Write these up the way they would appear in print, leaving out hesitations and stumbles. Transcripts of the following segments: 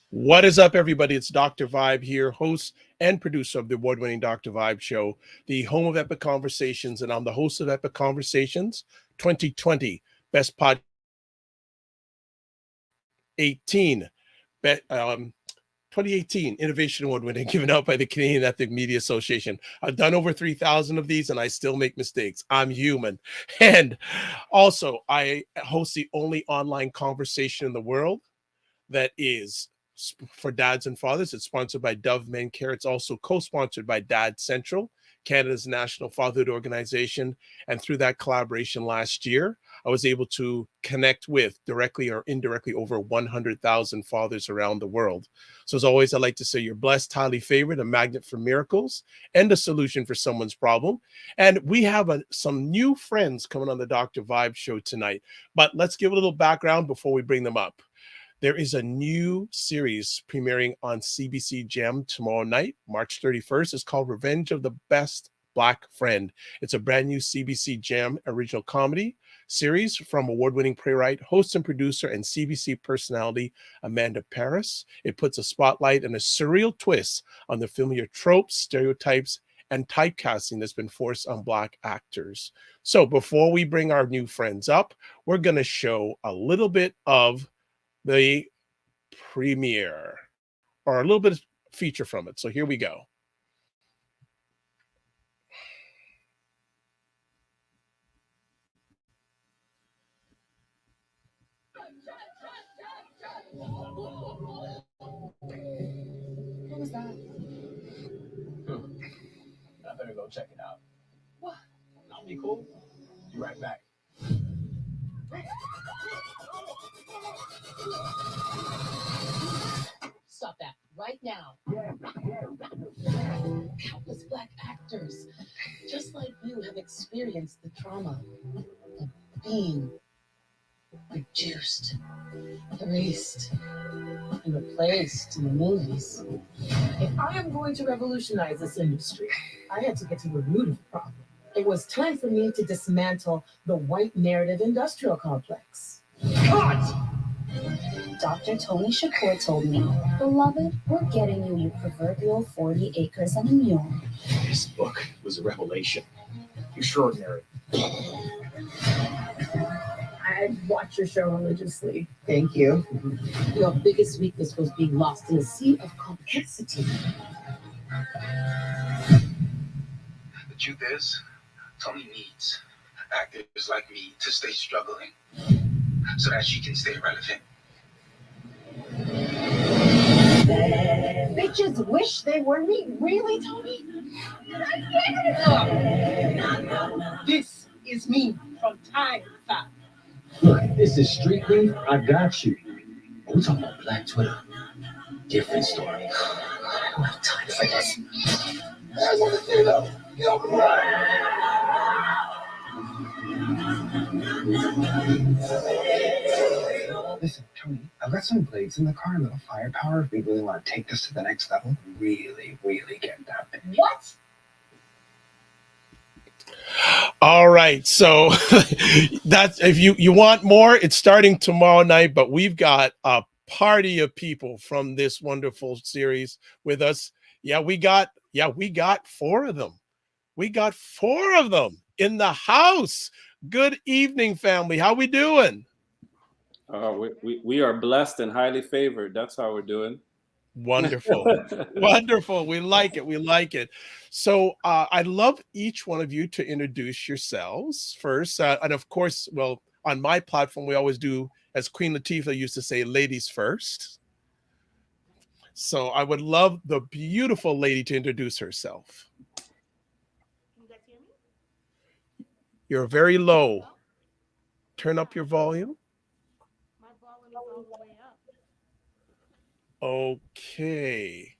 What is up, everybody? It's Dr. Vibe here, host and producer of the award-winning Dr. Vibe Show, the home of Epic Conversations, and I'm the host of Epic Conversations 2020 Best Pod 18, 2018 Innovation Award winner given out by the Canadian Ethnic Media Association. I've done over 3,000 of these and I still make mistakes. I'm human. And also, I host the only online conversation in the world that is for dads and fathers. It's sponsored by Dove Men Care. It's also co-sponsored by Dad Central, Canada's national fatherhood organization. And through that collaboration last year, I was able to connect with directly or indirectly over 100,000 fathers around the world. So as always, I like to say you're blessed, highly favored, a magnet for miracles, and a solution for someone's problem. And we have some new friends coming on the Dr. Vibe Show tonight. But let's give a little background before we bring them up. There is a new series premiering on CBC Gem tomorrow night, March 31st. It's called Revenge of the Best Black Friend. It's a brand new CBC Gem original comedy series from award-winning playwright, host and producer, and CBC personality Amanda Parris. It puts a spotlight and a surreal twist on the familiar tropes, stereotypes, and typecasting that's been forced on Black actors. So before we bring our new friends up, we're going to show a little bit of the premiere or a little bit of feature from it. So here we go. What was that? I better go check it out. What? I'll be cool. Be right back. Stop that right now. Countless Black actors, just like you, have experienced the trauma of being reduced, erased, and replaced in the movies. If I am going to revolutionize this industry, I had to get to the root of the problem. It was time for me to dismantle the white narrative industrial complex. Cut! Dr. Toni Shakur told me, "Beloved, we're getting you your proverbial 40 acres and a mule." This book was a revelation. Extraordinary. I watch your show religiously. Thank you. Your biggest weakness was being lost in a sea of complexity. The truth is, Toni needs actors like me to stay struggling so that she can stay relevant. Bitches wish they were me. Really, Toni? This is me from time to time. Look, this is street beef. I got you. We're talking about Black Twitter. Different story. I don't have time for this. I want to get up. Get up and run. Listen, Toni, I've got some blades in the car, a little firepower. If we really want to take this to the next level, really, really get that. What? All right. So that's if you want more, it's starting tomorrow night, but we've got a party of people from this wonderful series with us. We got 4 of them. We got 4 of them in the house. Good evening, family. How we doing? We are blessed and highly favored. That's how we're doing. Wonderful. Wonderful. We like it. We like it. So I'd love each one of you to introduce yourselves first. And of course, well, on my platform, we always do, as Queen Latifah used to say, ladies first. So I would love the beautiful lady to introduce herself. Can you guys hear me? You're very low. Turn up your volume. My volume is all the way up. Okay.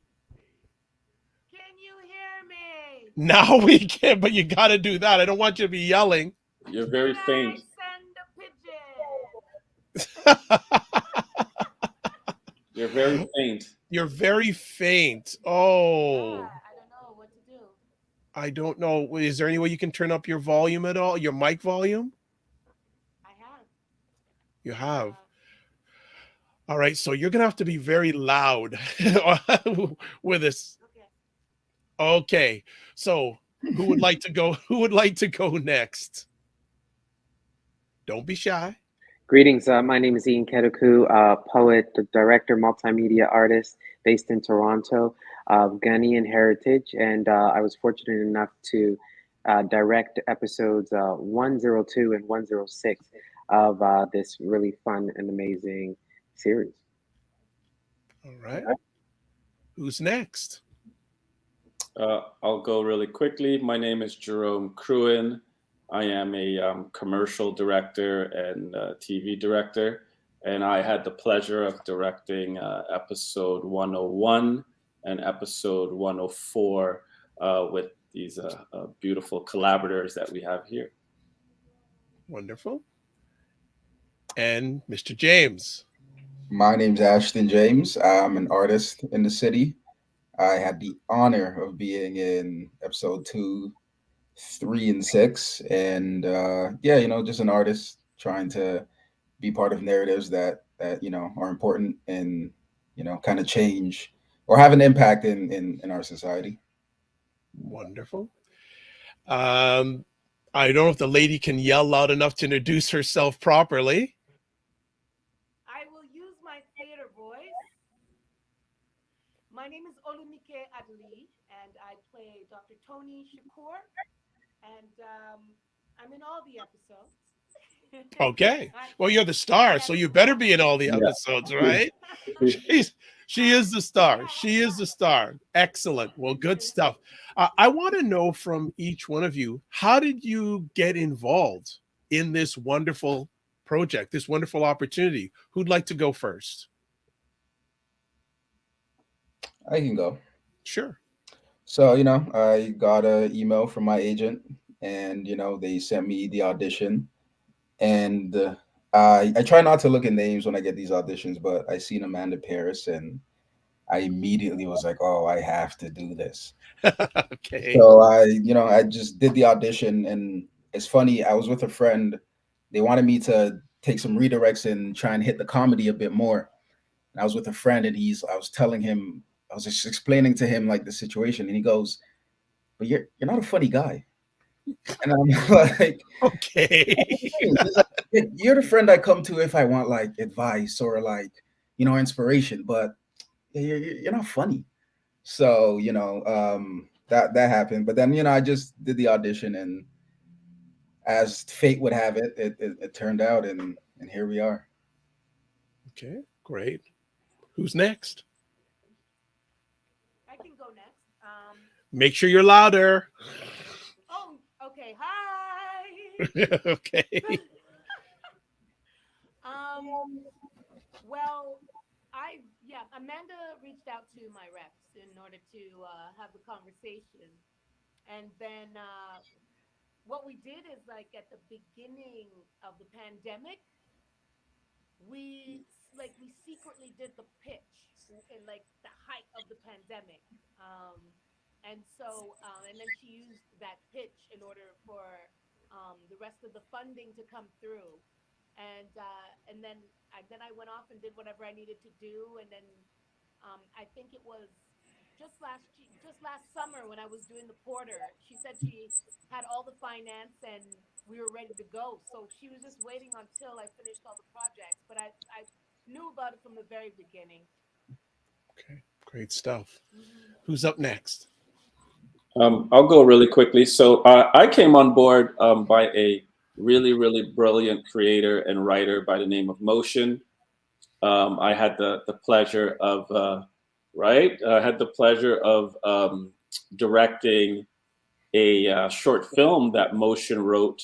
Can you hear me? Now we can, but you got to do that. I don't want you to be yelling. You're very faint. Send a pigeon. You're very faint. You're very faint. Oh. Yeah, I don't know what to do. I don't know. Is there any way you can turn up your volume at all? Your mic volume? I have. You have. All right, so you're gonna have to be very loud with this. Okay. Okay, so who would like to go? Who would like to go next? Don't be shy. Greetings. My name is Ian Kedoku, poet, director, multimedia artist based in Toronto, of Ghanaian heritage. And I was fortunate enough to direct episodes 102 and 106 of this really fun and amazing series. All right. Who's next? I'll go really quickly. My name is Jerome Cruin. I am a commercial director and TV director, and I had the pleasure of directing episode 101 and episode 104 with these beautiful collaborators that we have here. Wonderful. And Mr. James. My name's Ashton James. I'm an artist in the city. I had the honor of being in episode 2, 3, and 6. And yeah, just an artist trying to be part of narratives that are important and, kind of change or have an impact in our society. Wonderful. I don't know if the lady can yell loud enough to introduce herself properly. I will use my theater voice. My name is Oluniké Adeliyi, and I play Dr. Toni Shakur, and I'm in all the episodes. Okay. Well, you're the star, so you better be in all the episodes, right? She is the star. She is the star. Excellent. Well, good stuff. I want to know from each one of you, how did you get involved in this wonderful project, this wonderful opportunity? Who'd like to go first? I can go. Sure. So, I got an email from my agent and, they sent me the audition. And I try not to look at names when I get these auditions, but I seen Amanda Parris and I immediately was like, oh, I have to do this. Okay. So I just did the audition, and it's funny. I was with a friend. They wanted me to take some redirects and try and hit the comedy a bit more. And I was with a friend, and I was just explaining to him like the situation, and he goes, "But you're not a funny guy." And I'm like, okay. Like, you're the friend I come to if I want like advice or like, inspiration, but you're not funny. So, that happened. But then, I just did the audition, and as fate would have it, it turned out, and here we are. Okay, great. Who's next? I can go next. Make sure you're louder. Oh, okay. Hi. Okay. Well, Amanda reached out to my reps in order to have the conversation, and then what we did is like at the beginning of the pandemic, we secretly did the pitch in like the height of the pandemic, and then she used that pitch in order for the rest of the funding to come through. And then I went off and did whatever I needed to do, and then I think it was just last summer when I was doing the Porter. She said she had all the finance and we were ready to go, so she was just waiting until I finished all the projects. But I knew about it from the very beginning. Okay, great stuff. Who's up next? I'll go really quickly. So I came on board by a really, really brilliant creator and writer by the name of Motion. I had the pleasure of directing a short film that Motion wrote,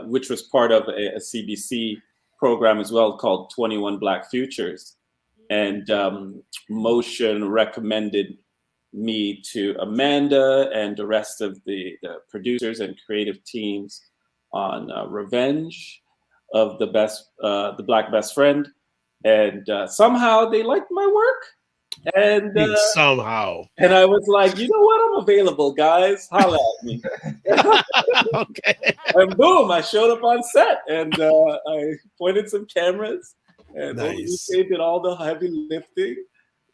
which was part of a CBC program as well called 21 Black Futures. And Motion recommended me to Amanda and the rest of the producers and creative teams on Revenge of the Black Best Friend, and somehow they liked my work, and somehow, and I was like, you know what, I'm available, guys, holla at me. Okay. And boom, I showed up on set, and I pointed some cameras, And Nice. Oluniké did all the heavy lifting,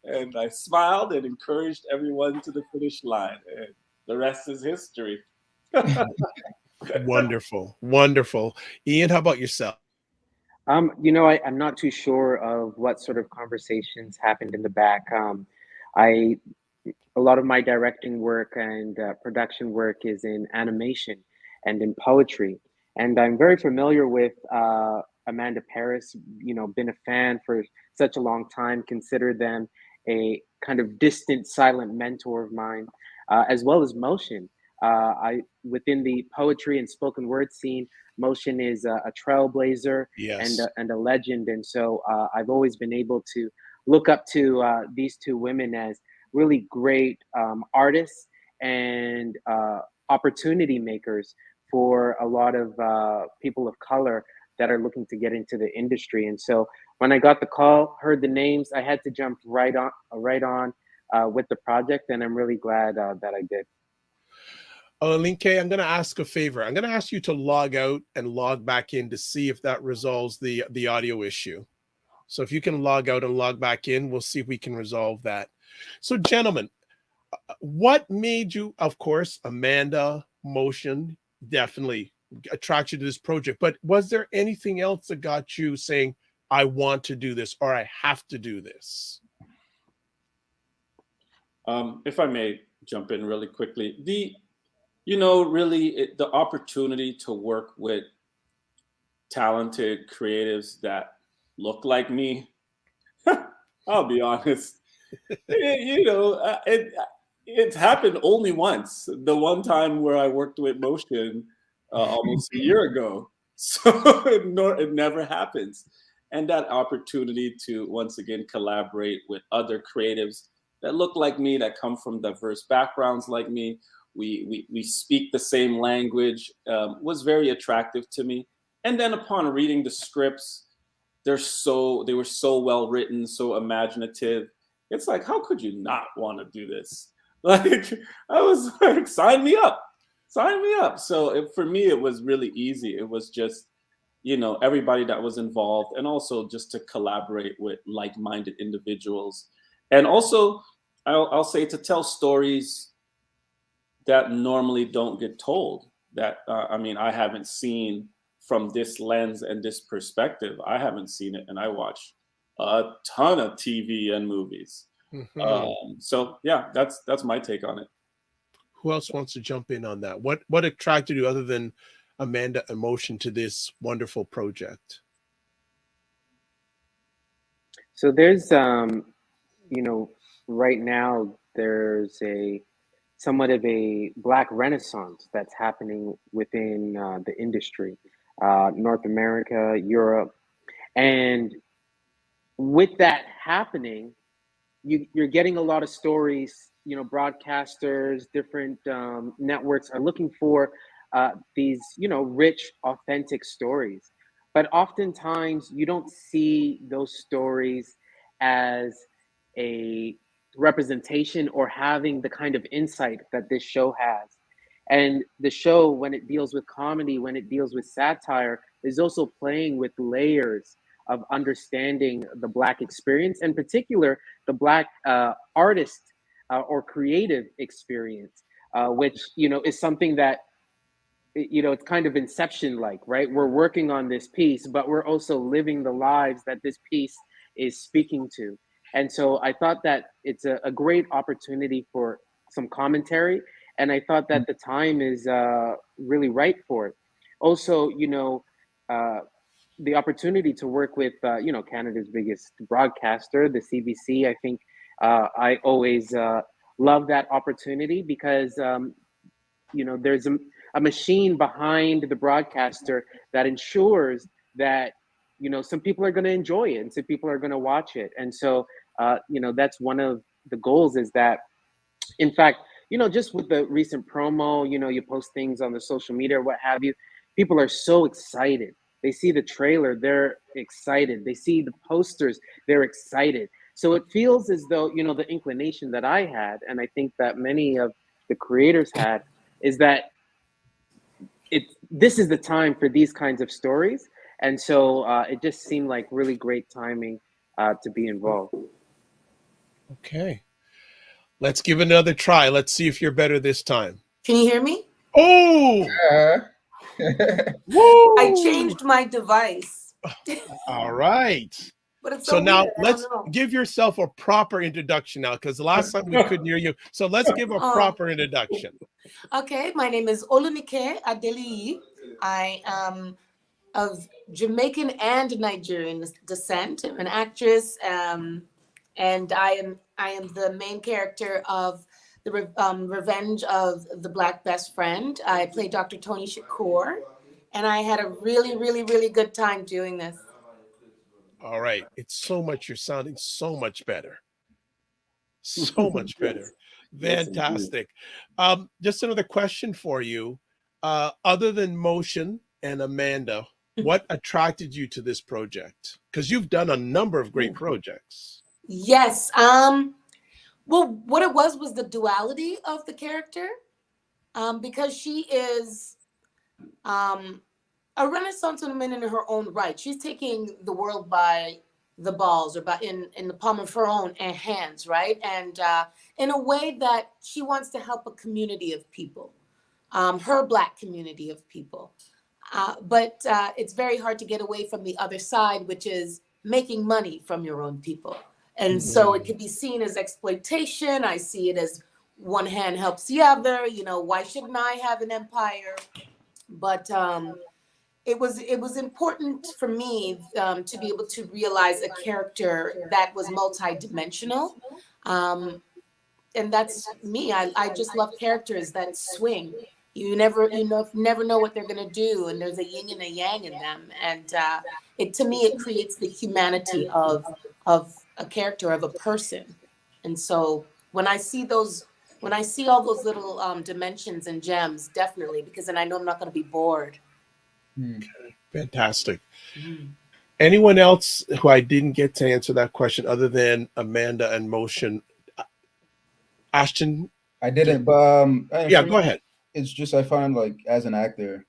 and I smiled and encouraged everyone to the finish line. And the rest is history. Wonderful. Wonderful. Ian, how about yourself? I'm not too sure of what sort of conversations happened in the back. I A lot of my directing work and production work is in animation and in poetry, and I'm very familiar with Amanda Parris. Been a fan for such a long time. Consider them a kind of distant, silent mentor of mine, as well as Motion. I Within the poetry and spoken word scene, Motion is a trailblazer Yes. and a legend, and so I've always been able to look up to these two women as really great artists and opportunity makers for a lot of people of color that are looking to get into the industry. And so when I got the call, heard the names, I had to jump right on with the project, and I'm really glad that I did. Oluniké, I'm going to ask a favor. I'm going to ask you to log out and log back in to see if that resolves the audio issue. So if you can log out and log back in, we'll see if we can resolve that. So, gentlemen, what made you, of course, Amanda, Motion, definitely attract you to this project, but was there anything else that got you saying, I want to do this or I have to do this? If I may jump in really quickly, the opportunity to work with talented creatives that look like me, I'll be honest, it's happened only once. The one time where I worked with Motion almost a year ago. So it never happens. And that opportunity to once again collaborate with other creatives that look like me, that come from diverse backgrounds like me, we speak the same language, was very attractive to me. And then upon reading the scripts, they were so well written, so imaginative. It's like, how could you not want to do this? Like, I was like, sign me up. So for me, it was really easy. It was just, everybody that was involved, and also just to collaborate with like-minded individuals. And also, I'll say, to tell stories that normally don't get told, that, I haven't seen from this lens and this perspective. I haven't seen it, and I watch a ton of TV and movies. Mm-hmm. So yeah, that's my take on it. Who else wants to jump in on that? What attracted you, other than Amanda and Motion, to this wonderful project? So there's right now there's a somewhat of a Black renaissance that's happening within the industry, North America, Europe, and with that happening, you're getting a lot of stories. Broadcasters, different networks are looking for these rich, authentic stories, but oftentimes you don't see those stories as a representation or having the kind of insight that this show has. And the show, when it deals with comedy, when it deals with satire, is also playing with layers of understanding the Black experience, in particular, the Black artist or creative experience, which, is something that, it's kind of Inception-like, right? We're working on this piece, but we're also living the lives that this piece is speaking to. And so I thought that it's a great opportunity for some commentary. And I thought that the time is really right for it. Also, the opportunity to work with, Canada's biggest broadcaster, the CBC. I think I always love that opportunity because, there's a machine behind the broadcaster that ensures that, some people are going to enjoy it and some people are going to watch it. And so, that's one of the goals, is that, in fact, just with the recent promo, you post things on the social media or what have you, people are so excited. They see the trailer, they're excited. They see the posters, they're excited. So it feels as though, the inclination that I had, and I think that many of the creators had, is that this is the time for these kinds of stories. And so it just seemed like really great timing to be involved. Okay. Let's give it another try. Let's see if you're better this time. Can you hear me? Oh! Woo! I changed my device. All right. But it's so now weird. let's give yourself a proper introduction now, because the last time we couldn't hear you. So let's give a proper introduction. Okay, my name is Oluniké Adeliyi. I am of Jamaican and Nigerian descent. I'm an actress, and I am the main character of the Revenge of the Black Best Friend. I play Dr. Toni Shakur, and I had a really, really, really good time doing this. All right. You're sounding so much better. So much better. Fantastic. Just another question for you. Other than Motion and Amanda, what attracted you to this project? Because you've done a number of great projects. Yes. Well, what it was the duality of the character. Because she is a Renaissance woman in her own right. She's taking the world by the balls, or in the palm of her own hands, right? And in a way that she wants to help a community of people, her Black community of people. But it's very hard to get away from the other side, which is making money from your own people. And so it could be seen as exploitation. I see it as one hand helps the other. You know, why shouldn't I have an empire? But it was important for me to be able to realize a character that was multidimensional. And that's me. I just love characters that swing. You never know what they're going to do, and there's a yin and a yang in them. And to me, it creates the humanity of a character, of a person. And so when I see all those little dimensions and gems, definitely, because then I know I'm not going to be bored. Okay. Fantastic. Anyone else who I didn't get to answer that question other than Amanda and Motion? Ashton? I didn't, but yeah, go ahead. It's just, I find, like, as an actor,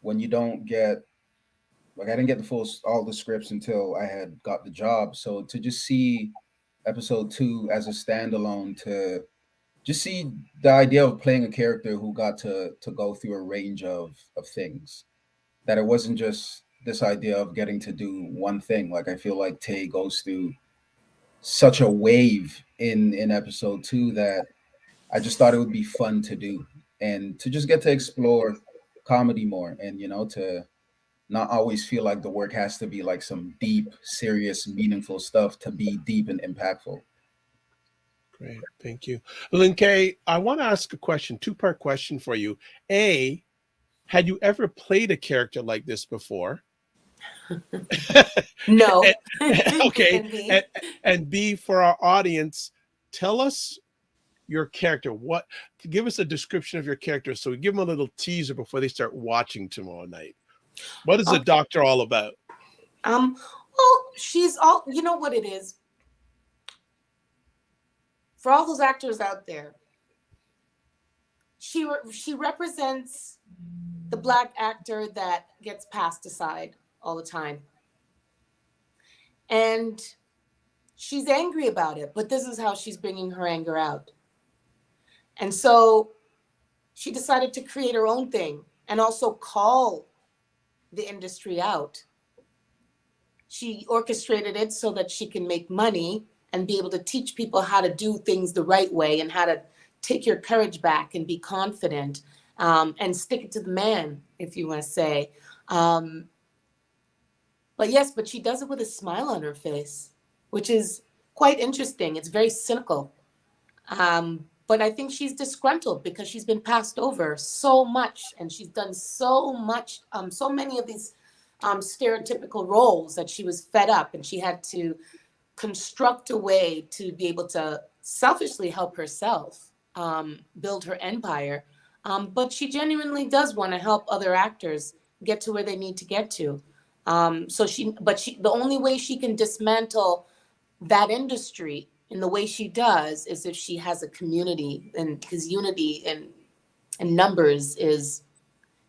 when you don't get, like, I didn't get all the scripts until I had got the job. So to just see episode 2 as a standalone, to just see the idea of playing a character who got to go through a range of things, that it wasn't just this idea of getting to do one thing. Like, I feel like Tay goes through such a wave in episode 2 that I just thought it would be fun to do, and to just get to explore comedy more, and, you know, to not always feel like the work has to be like some deep, serious, meaningful stuff to be deep and impactful. Great. Thank you. Oluniké, I want to ask a question, two-part question for you. A, had you ever played a character like this before? No. Okay. And B, for our audience, tell us your character. Give us a description of your character, so we give them a little teaser before they start watching tomorrow night. What is the doctor all about? Well, she's all, you know what it is. For all those actors out there, she represents the Black actor that gets passed aside all the time. And she's angry about it, but this is how she's bringing her anger out. And so she decided to create her own thing and also call the industry out. She orchestrated it so that she can make money and be able to teach people how to do things the right way, and how to take your courage back and be confident, and stick it to the man, if you want to say. But she does it with a smile on her face, which is quite interesting. It's very cynical. But I think she's disgruntled because she's been passed over so much, and she's done so much, so many of these stereotypical roles, that she was fed up, and she had to construct a way to be able to selfishly help herself build her empire. But she genuinely does want to help other actors get to where they need to get to. The only way she can dismantle that industry in the way she does is if she has a community, and because unity and numbers is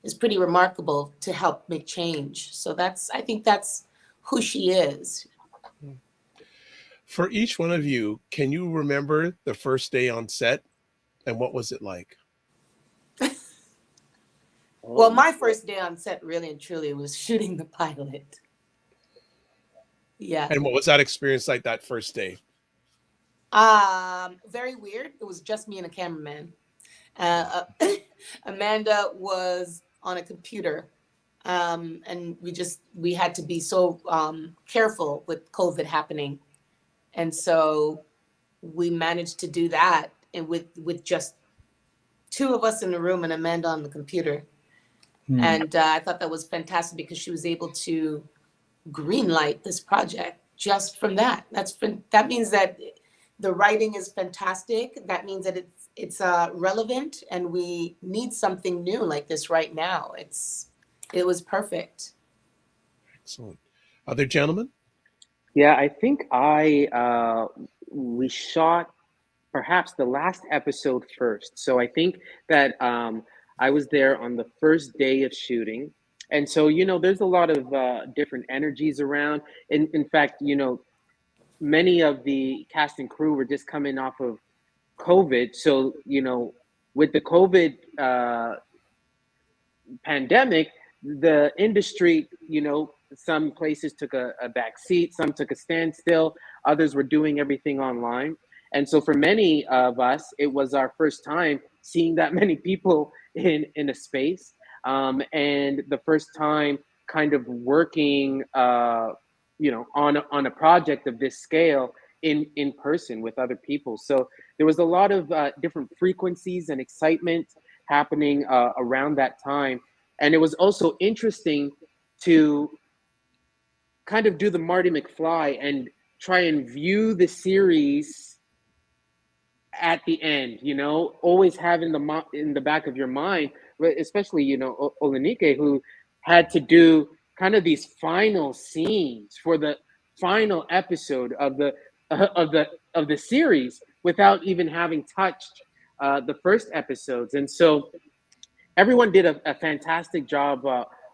is pretty remarkable to help make change. So I think that's who she is. For each one of you, can you remember the first day on set and what was it like? Well, my first day on set really and truly was shooting the pilot. Yeah. And what was that experience like that first day? Very weird. It was just me and a cameraman. Amanda was on a computer. And we had to be so careful with COVID happening. And so we managed to do that and with just two of us in the room and Amanda on the computer. And I thought that was fantastic because she was able to greenlight this project just from that. That means that the writing is fantastic. That means that it's relevant, and we need something new like this right now. It was perfect. Excellent. Other gentlemen? Yeah, I think we shot perhaps the last episode first. So I think that I was there on the first day of shooting. And so, there's a lot of different energies around. In fact, many of the cast and crew were just coming off of COVID. So, with the COVID pandemic, the industry, some places took a back seat, some took a standstill, others were doing everything online. And so for many of us, it was our first time seeing that many people in a space, and the first time kind of working, on a project of this scale in person with other people. So there was a lot of different frequencies and excitement happening around that time. And it was also interesting to kind of do the Marty McFly and try and view the series at the end, always having in the back of your mind, especially, Oluniké, who had to do kind of these final scenes for the final episode of the series without even having touched the first episodes. And so everyone did a fantastic job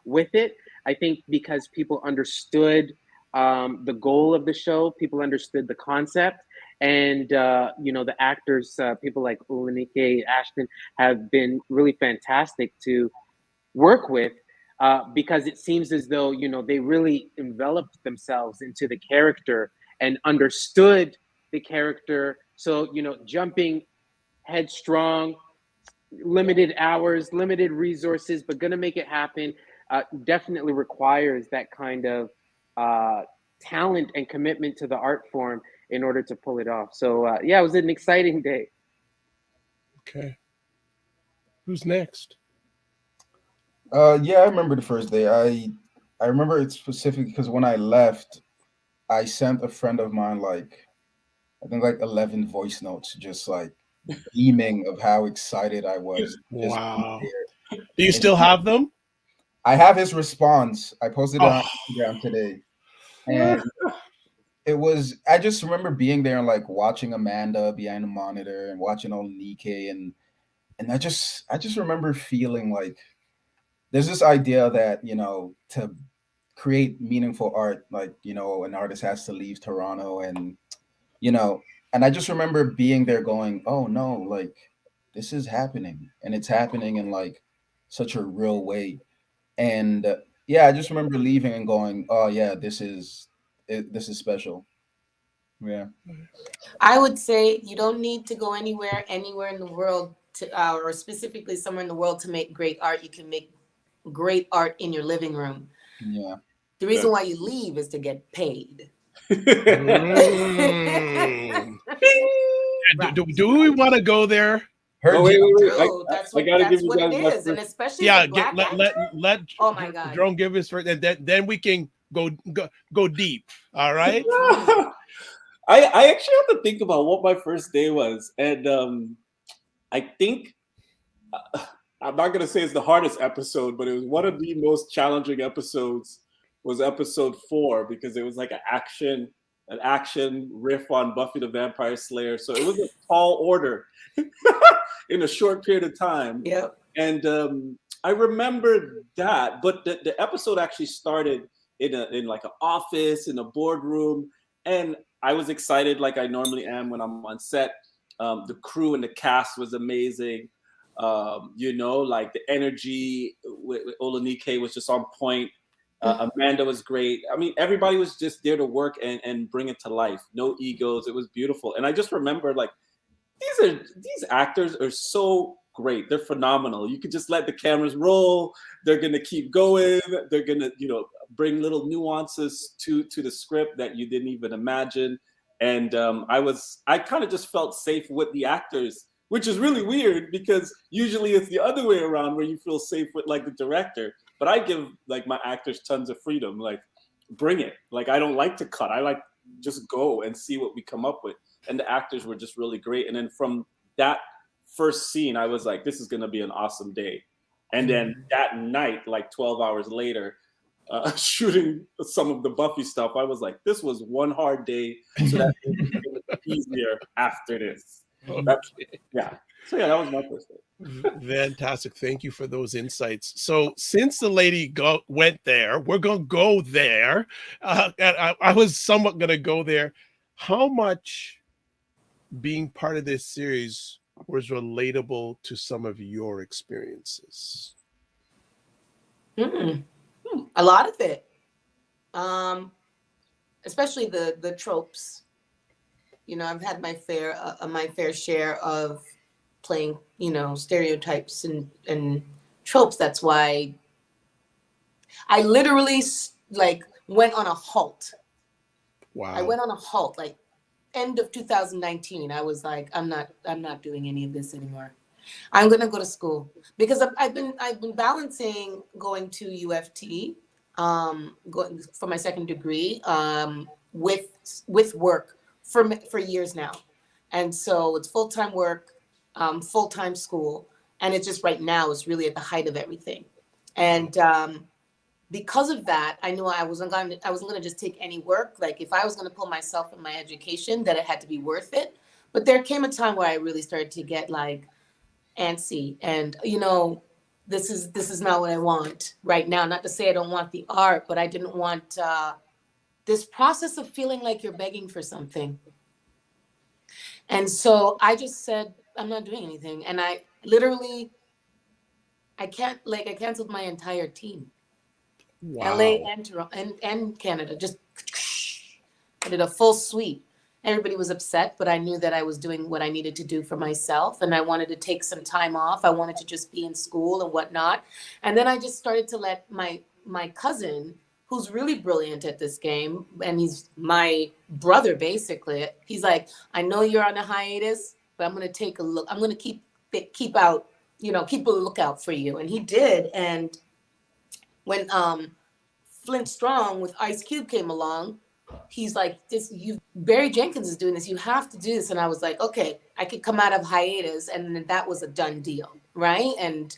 with it. I think because people understood the goal of the show, people understood the concept, and the actors, people like Oluniké, Ashton, have been really fantastic to work with because it seems as though they really enveloped themselves into the character and understood the character. So jumping headstrong, limited hours, limited resources, but gonna make it happen. Definitely requires that kind of talent and commitment to the art form in order to pull it off. So it was an exciting day. Okay. Who's next? Yeah, I remember the first day. I remember it specifically because when I left, I sent a friend of mine I think 11 voice notes, just beaming of how excited I was. Wow. Do you still have them? I have his response. I posted it on Instagram today. And I just remember being there and watching Amanda behind the monitor and watching Oluniké and I just remember feeling there's this idea that, to create meaningful art, an artist has to leave Toronto and I just remember being there going, oh no, this is happening, and it's happening in such a real way. And I just remember leaving and going, oh yeah, this is special. Yeah. I would say you don't need to go anywhere in the world or specifically somewhere in the world to make great art. You can make great art in your living room. Yeah. The reason why you leave is to get paid. Do we want to go there? Wait. That's what it is, and especially let oh my God, Jerome give us first, and then we can go deep. All right. I actually have to think about what my first day was, and I think I'm not gonna say it's the hardest episode, but it was one of the most challenging episodes. Was episode 4 because it was like an action riff on Buffy the Vampire Slayer. So it was a tall order in a short period of time. Yep. And I remember that, but the episode actually started in like an office, in a boardroom, and I was excited like I normally am when I'm on set. The crew and the cast was amazing. You know, like the energy with Oluniké was just on point. Amanda was great. I mean, everybody was just there to work and bring it to life. No egos. It was beautiful. And I just remember like these actors are so great. They're phenomenal. You could just let the cameras roll. They're gonna keep going. They're gonna, you know, bring little nuances to the script that you didn't even imagine. And I kind of just felt safe with the actors, which is really weird because usually it's the other way around where you feel safe with like the director. But I give like my actors tons of freedom. Like, bring it. Like, I don't like to cut. I like just go and see what we come up with. And the actors were just really great. And then from that first scene, I was like, this is going to be an awesome day. And then that night, like 12 hours later, shooting some of the Buffy stuff, I was like, this was one hard day. So that it's going to be easier after this. Yeah. So yeah, that was my first day. Fantastic. Thank you for those insights. So since the lady went there, we're going to go there. And I was somewhat going to go there. How much being part of this series was relatable to some of your experiences? A lot of it, especially the tropes. You know, I've had my fair share of playing, you know, stereotypes and tropes. That's why I literally like went on a halt. Wow. I went on a halt, like end of 2019. I was like, I'm not doing any of this anymore. I'm gonna go to school because I've been balancing going to UFT, going for my second degree, with work for years now, and so it's full-time work, full-time school, and it's just right now is really at the height of everything, and because of that, I knew I wasn't gonna just take any work. Like if I was gonna pull myself in my education, that it had to be worth it. But there came a time where I really started to get like antsy, and you know, this is not what I want right now. Not to say I don't want the art, but I didn't want this process of feeling like you're begging for something. And so I just said, I'm not doing anything. And I literally, I canceled my entire team. Wow. LA and Canada, just I did a full sweep. Everybody was upset, but I knew that I was doing what I needed to do for myself, and I wanted to take some time off. I wanted to just be in school and whatnot. And then I just started to let my cousin, who's really brilliant at this game, and he's my brother basically. He's like, I know you're on a hiatus, but I'm gonna take a look. I'm gonna keep a lookout for you. And he did. And when Flint Strong with Ice Cube came along, he's like, Barry Jenkins is doing this. You have to do this. And I was like, okay, I could come out of hiatus. And then that was a done deal, right? And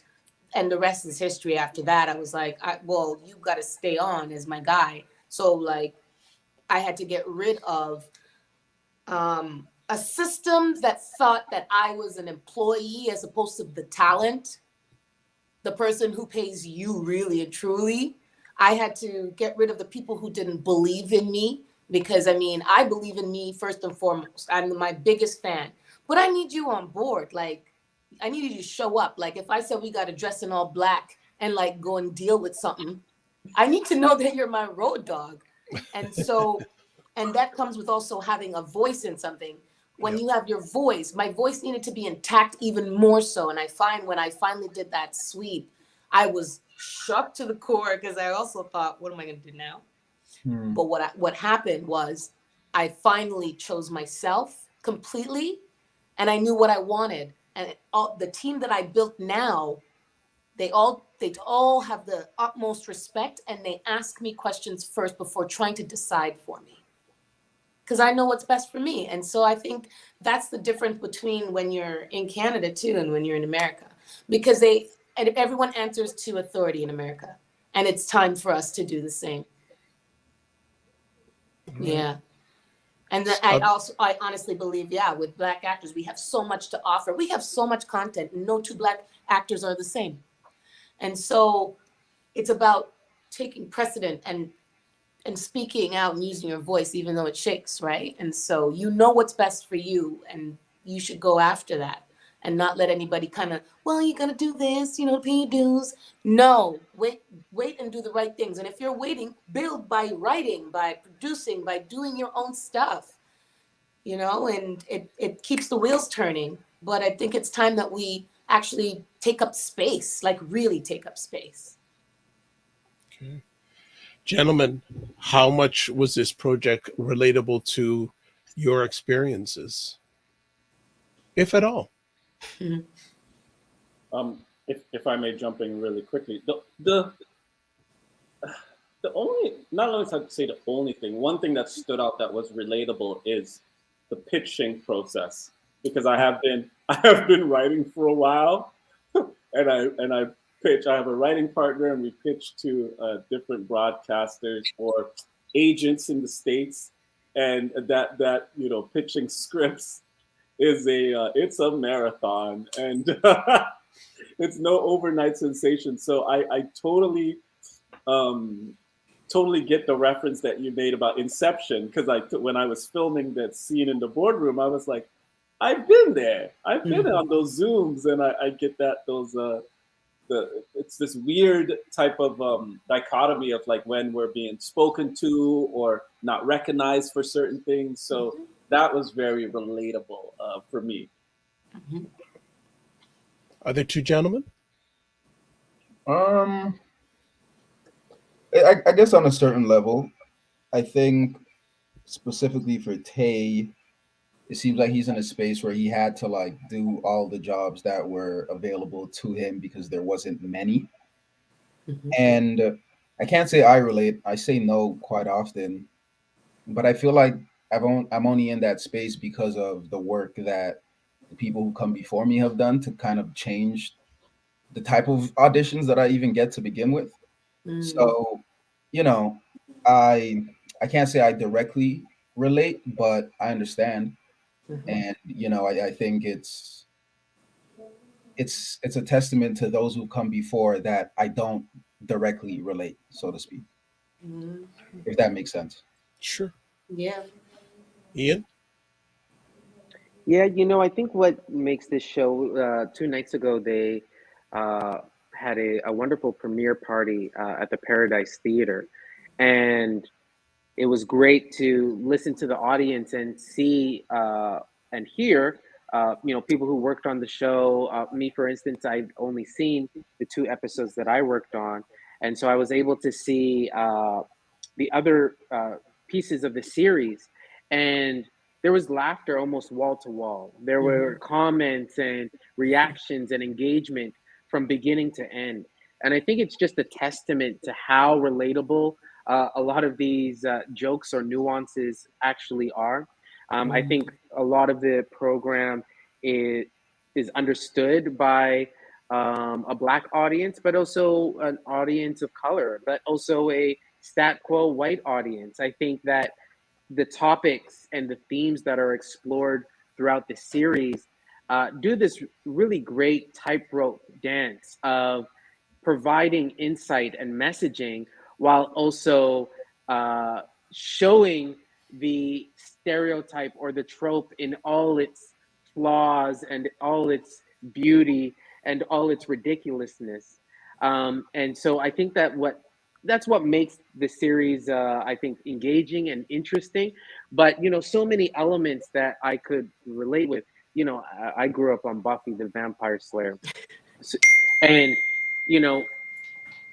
the rest is history after that. I was like, well, you got to stay on as my guy. So like, I had to get rid of a system that thought that I was an employee as opposed to the talent, the person who pays you really and truly. I had to get rid of the people who didn't believe in me, because I mean, I believe in me first and foremost. I'm my biggest fan, but I need you on board. Like, I need you to show up. Like, if I said we got to dress in all black and like go and deal with something, I need to know that you're my road dog. And so, and that comes with also having a voice in something. When you have your voice, my voice needed to be intact even more so. And I find when I finally did that sweep, I was shocked to the core, because I also thought, what am I going to do now? But what happened was I finally chose myself completely, and I knew what I wanted. And the team that I built now, they all have the utmost respect, and they ask me questions first before trying to decide for me, because I know what's best for me. And so I think that's the difference between when you're in Canada too and when you're in America, because everyone answers to authority in America, and it's time for us to do the same. Yeah. And then I honestly believe, with Black actors, we have so much to offer. We have so much content. No two Black actors are the same. And so it's about taking precedent and speaking out and using your voice, even though it shakes, right? And so you know what's best for you, and you should go after that and not let anybody kind of, well, you're gonna do this, you know, pay your dues. No, wait and do the right things. And if you're waiting, build by writing, by producing, by doing your own stuff, you know, and it keeps the wheels turning. But I think it's time that we actually take up space, like really take up space. Okay. Gentlemen, how much was this project relatable to your experiences, if at all? If I may jump in really quickly, the only, not only if I'd say the only thing, one thing that stood out that was relatable is the pitching process, because I have been writing for a while, and I pitch. I have a writing partner, and we pitch to different broadcasters or agents in the States, and that you know, pitching scripts is it's a marathon, and it's no overnight sensation. So I totally totally get the reference that you made about Inception, because when I was filming that scene in the boardroom, I was like, I've been there. I've been on those Zooms, and I get that it's this weird type of dichotomy of like when we're being spoken to or not recognized for certain things. So that was very relatable for me. Other two gentlemen? I guess on a certain level, I think specifically for Tay, it seems like he's in a space where he had to like do all the jobs that were available to him because there wasn't many. And I can't say I relate. I say no quite often, but I feel like I'm only in that space because of the work that the people who come before me have done to kind of change the type of auditions that I even get to begin with. So, you know, I can't say I directly relate, but I understand. And you know, I think it's a testament to those who come before that I don't directly relate, so to speak. If that makes sense. Sure. Yeah. Ian? Yeah, you know, I think what makes this show, 2 nights ago, they had a wonderful premiere party at the Paradise Theater. And it was great to listen to the audience and see and hear, you know, people who worked on the show. Me, for instance, I've only seen the 2 episodes that I worked on. And so I was able to see the other pieces of the series. And there was laughter almost wall to wall. There were comments and reactions and engagement from beginning to end. And I think it's just a testament to how relatable a lot of these jokes or nuances actually are. I think a lot of the program is understood by a Black audience, but also an audience of color, but also a stat quo white audience. I think that the topics and the themes that are explored throughout the series do this really great tightrope dance of providing insight and messaging while also showing the stereotype or the trope in all its flaws and all its beauty and all its ridiculousness. And so I think that that's what makes the series, I think, engaging and interesting. But, you know, so many elements that I could relate with. You know, I grew up on Buffy the Vampire Slayer. And, you know,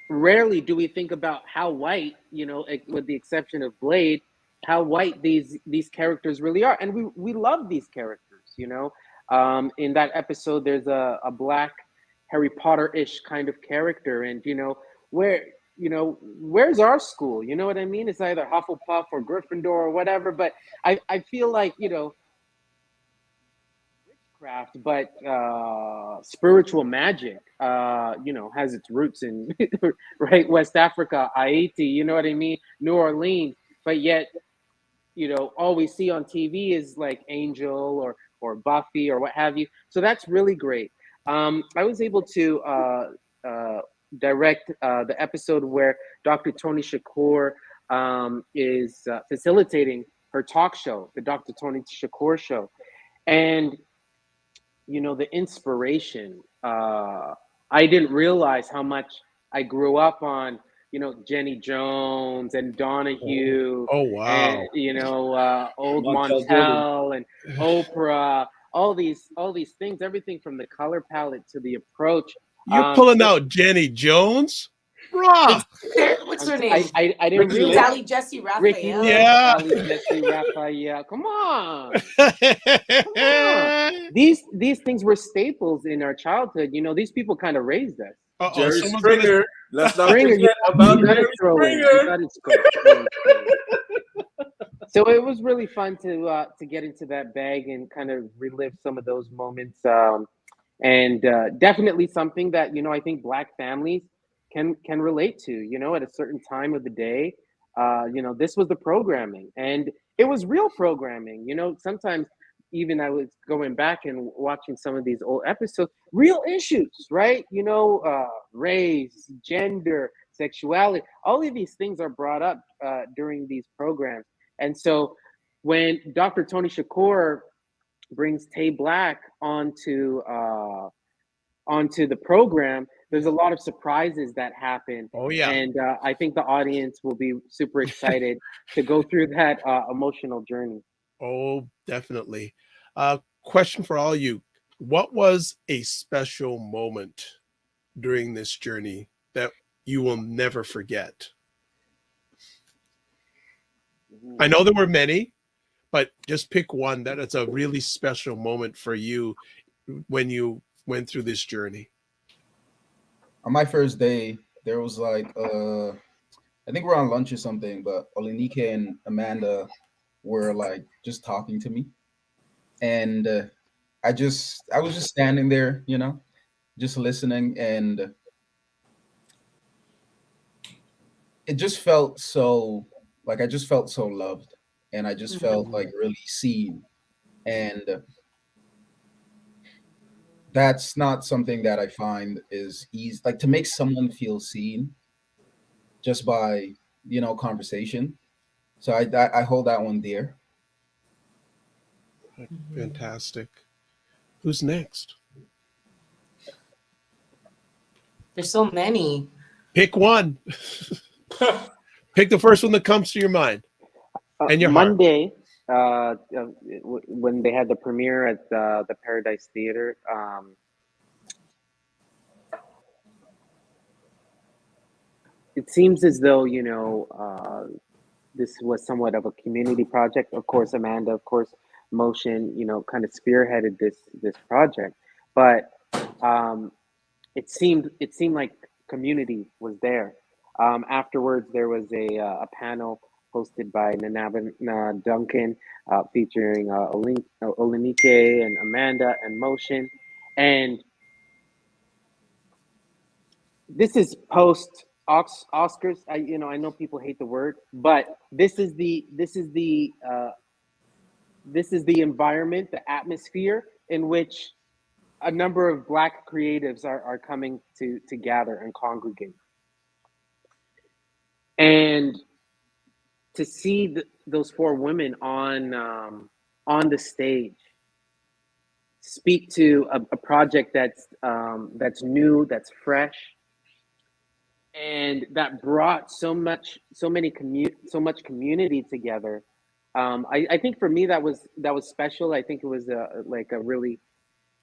rarely do we think about how white, you know, with the exception of Blade, how white these characters really are. And we love these characters, you know. In that episode, there's a Black Harry Potter-ish kind of character. And, you know, where's our school? You know what I mean? It's either Hufflepuff or Gryffindor or whatever. But I feel like, you know, witchcraft, but spiritual magic, you know, has its roots in right, West Africa, Haiti, you know what I mean, New Orleans. But yet, you know, all we see on TV is like Angel or Buffy or what have you. So that's really great. I was able to direct the episode where Dr. Toni Shakur is facilitating her talk show, the Dr. Toni Shakur show. And, you know, the inspiration, I didn't realize how much I grew up on, you know, Jenny Jones and Donahue, Oh, wow. and, you know, old Montel Montel and Oprah, all these things, everything from the color palette to the approach. You're pulling out Jenny Jones? Bruh. What's her name? I didn't Ricky realize. Lake. Sally Jesse Ricky Raphael. Lake, Yeah. Sally Jesse Raphael. Come on. Come on. These things were staples in our childhood. You know, these people kind of raised us. Uh-oh, Jerry someone's Springer. Let's not Springer, forget about you gotta Jerry throw in. You Springer. gotta throw in Springer. So it was really fun to get into that bag and kind of relive some of those moments, and definitely something that, you know, I think Black families can relate to. You know, at a certain time of the day, you know, this was the programming, and it was real programming. You know, sometimes even I was going back and watching some of these old episodes, real issues, right? You know, race, gender, sexuality, all of these things are brought up during these programs. And so when Dr. Toni Shakur brings Tay Black onto the program, there's a lot of surprises that happen. Oh, yeah. And I think the audience will be super excited to go through that emotional journey. Oh, definitely. Question for all you. What was a special moment during this journey that you will never forget? I know there were many, but just pick one that it's a really special moment for you when you went through this journey. On my first day, there was like I think we're on lunch or something, but Oluniké and Amanda were like just talking to me, and I was just standing there, you know, just listening, and it just felt so like I just felt so loved, and I just felt like really seen, and that's not something that I find is easy. Like to make someone feel seen just by, you know, conversation. So I hold that one dear. Fantastic. Who's next? There's so many. Pick one. Pick the first one that comes to your mind and your heart. Monday, when they had the premiere at the Paradise Theater, it seems as though, you know, this was somewhat of a community project. Of course, Amanda, of course, Motion, you know, kind of spearheaded this project, but it seemed like community was there. Afterwards, there was a panel hosted by Nanabin Duncan, featuring Oluniké and Amanda and Motion, and this is post Oscars. I know people hate the word, but this is the environment, the atmosphere in which a number of Black creatives are coming to gather and congregate. And to see those four women on the stage speak to a project that's new, that's fresh, and that brought so much community together. I think for me that was special. I think it was a really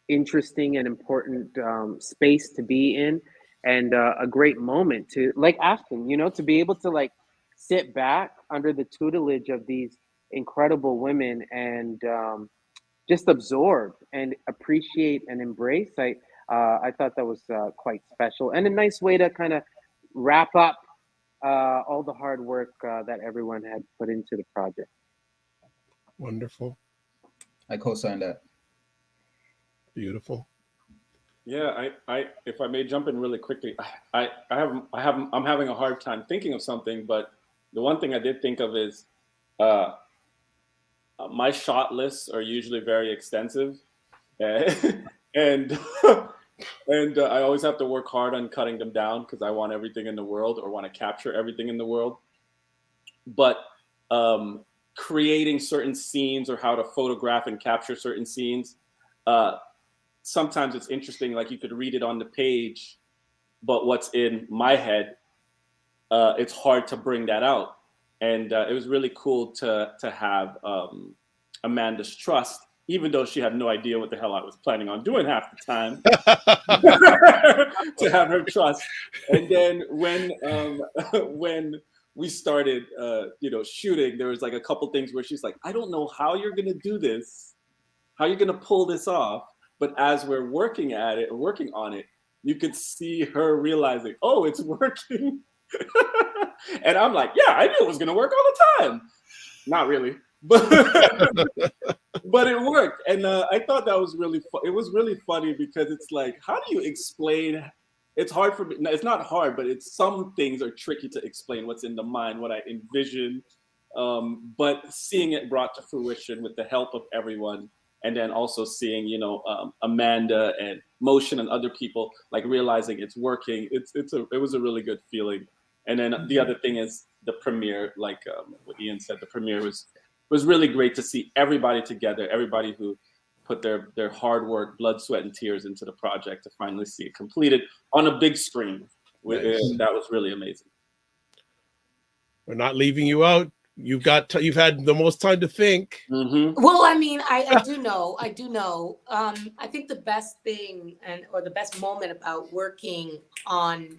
interesting and important space to be in, and a great moment to, like Ashton, you know, to be able to like sit back under the tutelage of these incredible women and just absorb and appreciate and embrace. I thought that was quite special and a nice way to kind of wrap up all the hard work that everyone had put into the project. Wonderful. I co-sign that. Beautiful. Yeah, I if I may jump in really quickly, I'm having a hard time thinking of something, but the one thing I did think of is my shot lists are usually very extensive, and And I always have to work hard on cutting them down because I want everything in the world or want to capture everything in the world. But creating certain scenes or how to photograph and capture certain scenes, sometimes it's interesting. Like you could read it on the page, but what's in my head, it's hard to bring that out. And it was really cool to have Amanda's trust, even though she had no idea what the hell I was planning on doing half the time, to have her trust. And then when we started, shooting, there was like a couple things where she's like, I don't know how you're going to do this, how you're going to pull this off. But as we're working on it, you could see her realizing, oh, it's working. And I'm like, yeah, I knew it was going to work all the time. Not really, but but it worked. And I thought that was really it was really funny because it's like, how do you explain? It's hard for me. No, it's not hard, but some things are tricky to explain what's in the mind, what I envision. But seeing it brought to fruition with the help of everyone, and then also seeing, Amanda and Motion and other people like realizing it's working. It was a really good feeling. And then the other thing is the premiere, like what Ian said, the premiere was really great to see everybody together, everybody who put their hard work, blood, sweat, and tears into the project to finally see it completed on a big screen. Nice. That was really amazing. We're not leaving you out. You've had the most time to think. Mm-hmm. Well, I mean, I do know. I think the best thing or the best moment about working on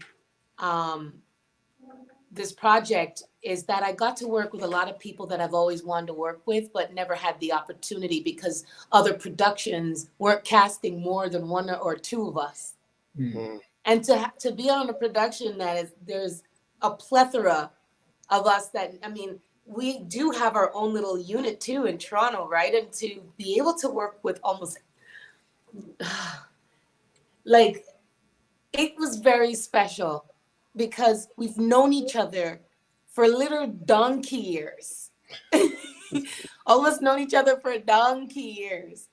this project is that I got to work with a lot of people that I've always wanted to work with, but never had the opportunity because other productions weren't casting more than one or two of us. Mm-hmm. And to be on a production there's a plethora of us we do have our own little unit too in Toronto, right? And to be able to work with almost it was very special because we've known each other for little donkey years. Almost known each other for donkey years.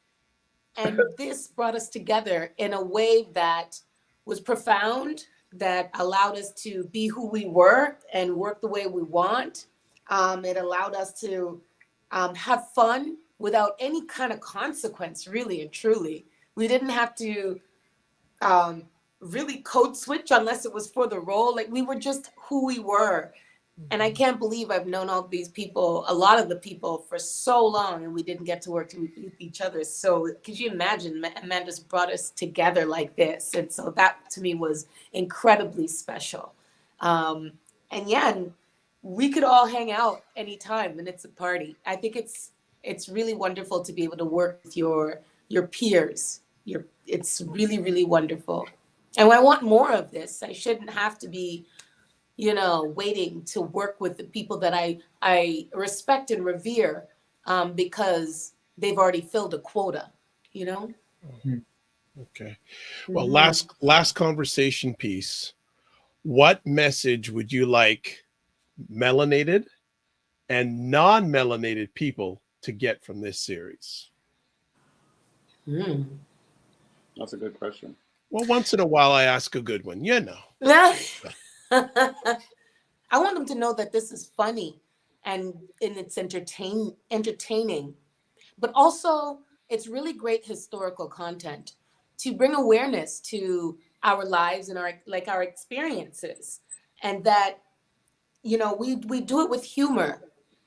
And this brought us together in a way that was profound, that allowed us to be who we were and work the way we want. It allowed us to have fun without any kind of consequence, really and truly. We didn't have to really code switch unless it was for the role. Like, we were just who we were. And I can't believe I've known all these people, a lot of the people, for so long, and we didn't get to work with each other. So could you imagine? Amanda's brought us together like this. And so that to me was incredibly special. And we could all hang out anytime, and it's a party. I think it's really wonderful to be able to work with your peers. It's really, really wonderful. And I want more of this. I shouldn't have to be waiting to work with the people that I respect and revere because they've already filled a quota, Mm-hmm. Okay. Well, last conversation piece. What message would you like melanated and non-melanated people to get from this series? That's a good question. Well, once in a while I ask a good one, I want them to know that this is funny and it's entertaining, but also it's really great historical content to bring awareness to our lives and our experiences, and that we do it with humor,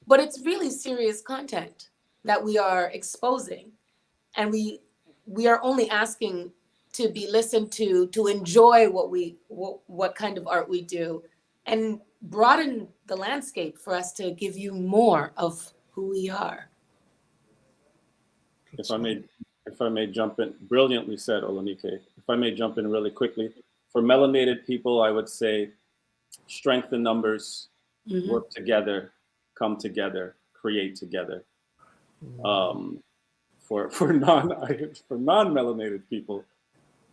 but it's really serious content that we are exposing, and we are only asking to be listened to enjoy what kind of art we do, and broaden the landscape for us to give you more of who we are. If I may jump in, brilliantly said, Oluniké. If I may jump in really quickly, for melanated people, I would say strength in numbers, work together, come together, create together. For non-melanated people,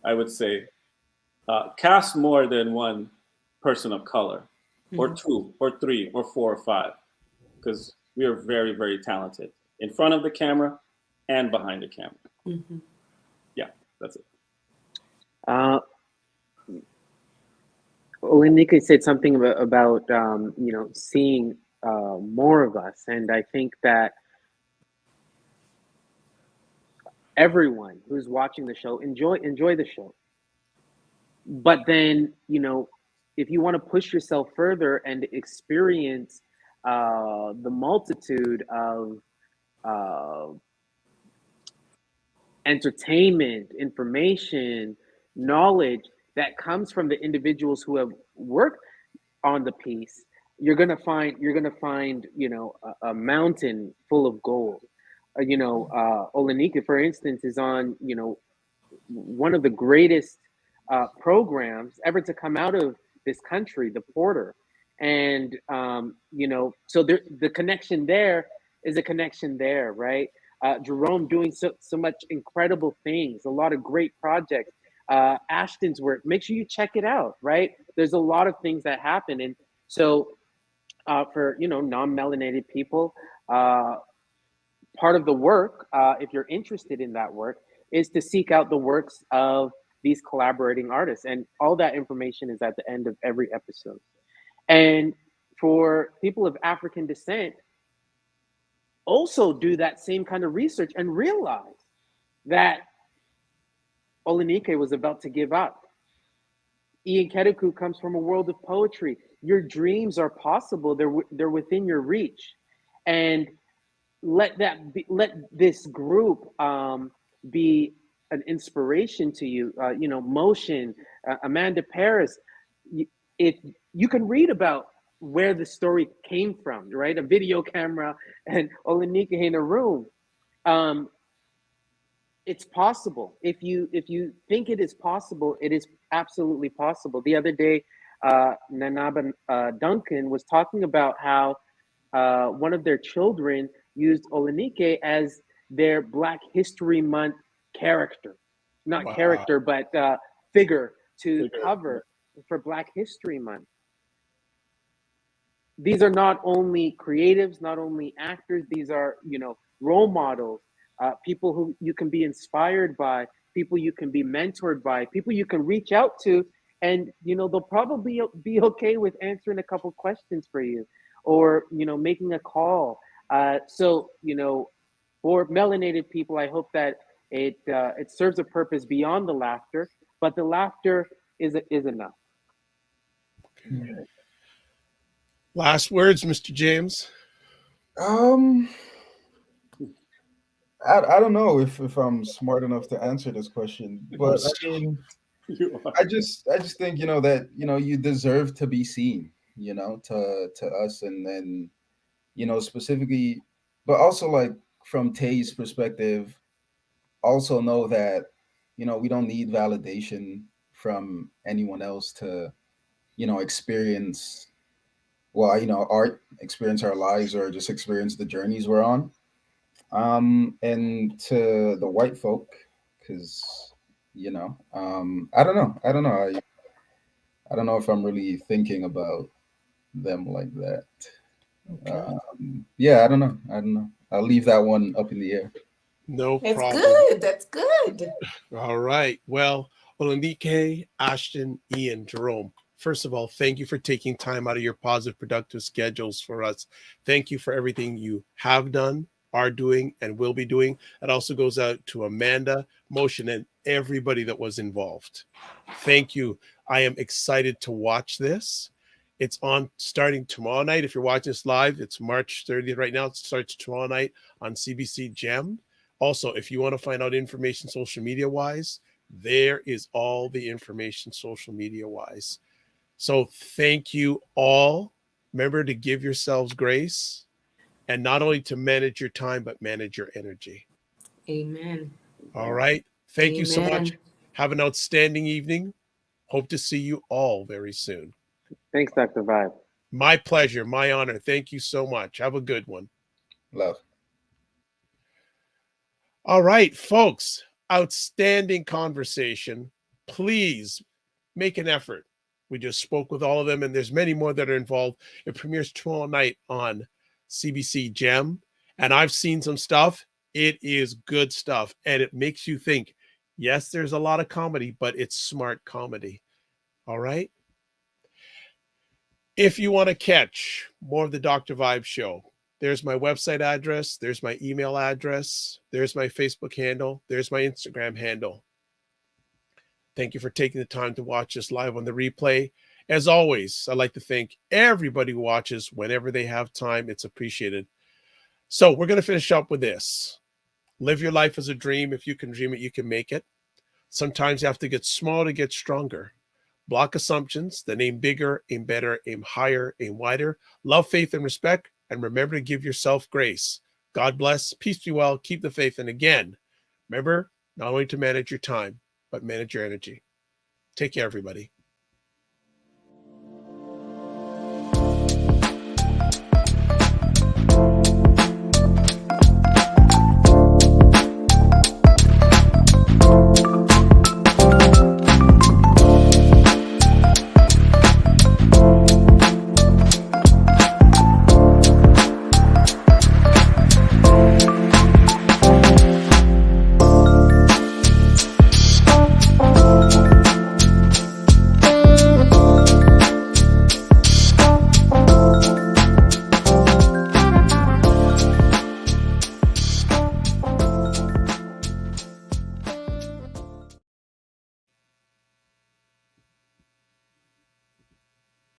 I would say cast more than one person of color, or two, or three, or four, or five, because we are very, very talented in front of the camera and behind the camera. Yeah, that's it. Oluniké said something about seeing more of us, and I think that everyone who's watching the show enjoy the show. But then, if you want to push yourself further and experience the multitude of uh, entertainment, information, knowledge that comes from the individuals who have worked on the piece, you're gonna find a mountain full of gold. Oluniké, for instance, is on one of the greatest programs ever to come out of this country, The Porter. And so the connection there is a connection there, right? Jerome doing so much incredible things, a lot of great projects. Ashton's work, make sure you check it out, right? There's a lot of things that happen. And so for non-melanated people, part of the work, if you're interested in that work, is to seek out the works of these collaborating artists. And all that information is at the end of every episode. And for people of African descent, also do that same kind of research and realize that Oluniké was about to give up. Ian Keduku comes from a world of poetry. Your dreams are possible. They're within your reach. And let this group be an inspiration to you. Motion, Amanda Parris. If you can read about where the story came from, right? A video camera and Oluniké in a room. It's possible. If you think it is possible, it is absolutely possible. The other day, Nanaba Duncan was talking about how one of their children used Oluniké as their Black History Month character, not Wow. character, but figure to cover for Black History Month. These are not only creatives, not only actors, these are, role models, people who you can be inspired by, people you can be mentored by, people you can reach out to, and, they'll probably be okay with answering a couple questions for you or, making a call. So, for melanated people, I hope that it serves a purpose beyond the laughter, but the laughter is enough. Okay. Last words, Mr. James. I don't know if I'm smart enough to answer this question, but I mean, I just think that you deserve to be seen, to us, and then specifically, but also like from Tay's perspective, also know that we don't need validation from anyone else to experience art, experience our lives, or just experience the journeys we're on. And to the white folk, because I don't know, I don't know if I'm really thinking about them like that. Okay. Yeah, I don't know. I'll leave that one up in the air. No It's problem. good. That's good. All right. Well, Oluniké, Ashton, Ian, Jerome, first of all, thank you for taking time out of your positive, productive schedules for us. Thank you for everything you have done, are doing, and will be doing. It also goes out to Amanda, Motion, and everybody that was involved. Thank you. I am excited to watch this. It's on starting tomorrow night. If you're watching this live, it's March 30th right now. It starts tomorrow night on CBC Gem. Also, if you want to find out information social media wise, there is all the information social media wise. So thank you all. Remember to give yourselves grace, and not only to manage your time, but manage your energy. Amen. All right. Thank you so much. Amen. Have an outstanding evening. Hope to see you all very soon. Thanks, Dr. Vibe. My pleasure. My honor. Thank you so much. Have a good one. Love. All right, folks. Outstanding conversation. Please make an effort. We just spoke with all of them, and there's many more that are involved. It premieres tomorrow night on CBC Gem, and I've seen some stuff. It is good stuff, and it makes you think, Yes, there's a lot of comedy, but it's smart comedy. All right. If you want to catch more of the Dr. Vibe show, there's my website address, there's my email address, there's my Facebook handle, there's my Instagram handle. Thank you for taking the time to watch this live on the replay. As always, I'd like to thank everybody who watches whenever they have time. It's appreciated. So we're going to finish up with this. Live your life as a dream. If you can dream it, you can make it. Sometimes you have to get small to get stronger. Block assumptions, then aim bigger, aim better, aim higher, aim wider. Love, faith, and respect. And remember to give yourself grace. God bless. Peace be well. Keep the faith. And again, remember not only to manage your time, but manage your energy. Take care, everybody.